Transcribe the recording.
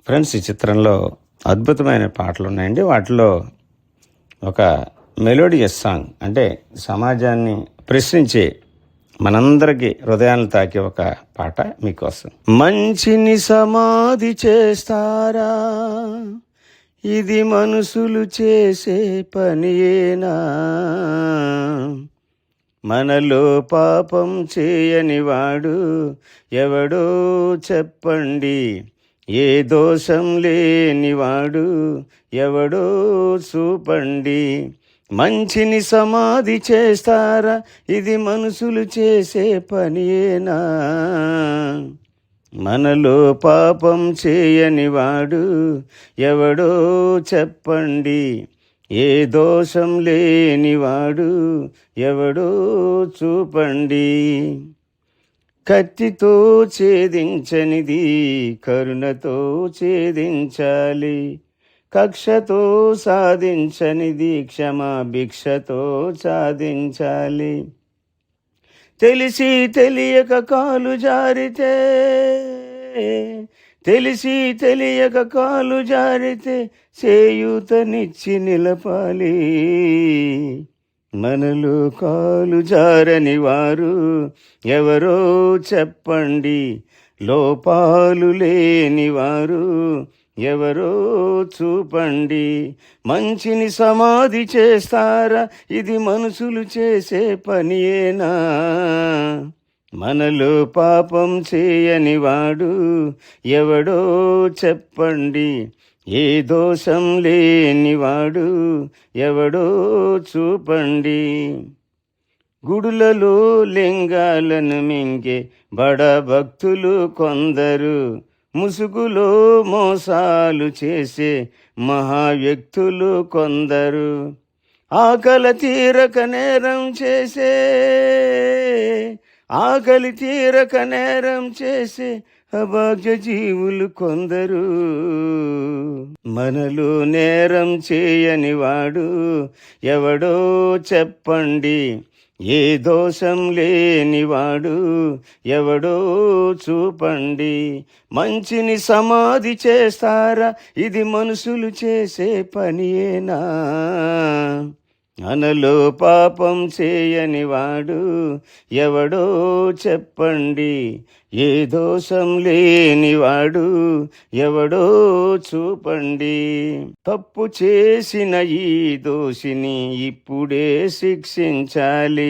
Friends, ఈ చిత్రంలో అద్భుతమైన పాటలు ఉన్నాయండి. వాటిలో ఒక మెలోడియస్ సాంగ్, అంటే సమాజాన్ని ప్రశ్నించే, మనందరికీ హృదయాలను తాకే ఒక పాట మీకోసం. మంచిని సమాధి చేస్తారా, ఇది మనుషులు చేసే పనియేనా? మనలో పాపం చేయని వాడు ఎవడో చెప్పండి, ఏ దోషం లేనివాడు ఎవడో చూపండి. మంచిని సమాధి చేస్తారా, ఇది మనుషులు చేసే పనియేనా? మనలో పాపం చేయని వాడు ఎవడో చెప్పండి, ఏ దోషం లేనివాడు ఎవడో చూపండి. కత్తితో ఛేదించనిది కరుణతో ఛేదించాలి, కక్షతో సాధించనిది క్షమాభిక్షతో సాధించాలి. తెలిసి తెలియక కాలు జారితే, తెలిసి తెలియక కాలు జారితే చేయూతనిచ్చి నిలపాలి. మనలో కాలు జారని వారు ఎవరో చెప్పండి, లోపాలు లేని వారు ఎవరో చూపండి. మంచిని సమాధి చేస్తారా, ఇది మనుషులు చేసే పనియేనా? మనలో పాపం చేయని వాడు ఎవడో చెప్పండి, ఏ దోషం లేనివాడు ఎవడో చూపండి. గుడులలో లింగాలను మింగే బడ భక్తులు కొందరు, ముసుగులో మోసాలు చేసే మహావ్యక్తులు కొందరు. ఆకలి తీరక నేరం చేసే, ఆకలి తీరక నేరం చేసే అభాగ్య జీవులు కొందరు. మనలో నేరం చేయని వాడు ఎవడో చెప్పండి, ఏ దోషం లేనివాడు ఎవడో చూపండి. మంచిని సమాధి చేస్తారా, ఇది మనుషులు చేసే పనియేనా? మనలో పాపం చేయని వాడు ఎవడో చెప్పండి, ఏ దోషం లేనివాడు ఎవడో చూపండి. తప్పు చేసిన ఈ దోషిని ఇప్పుడే శిక్షించాలి.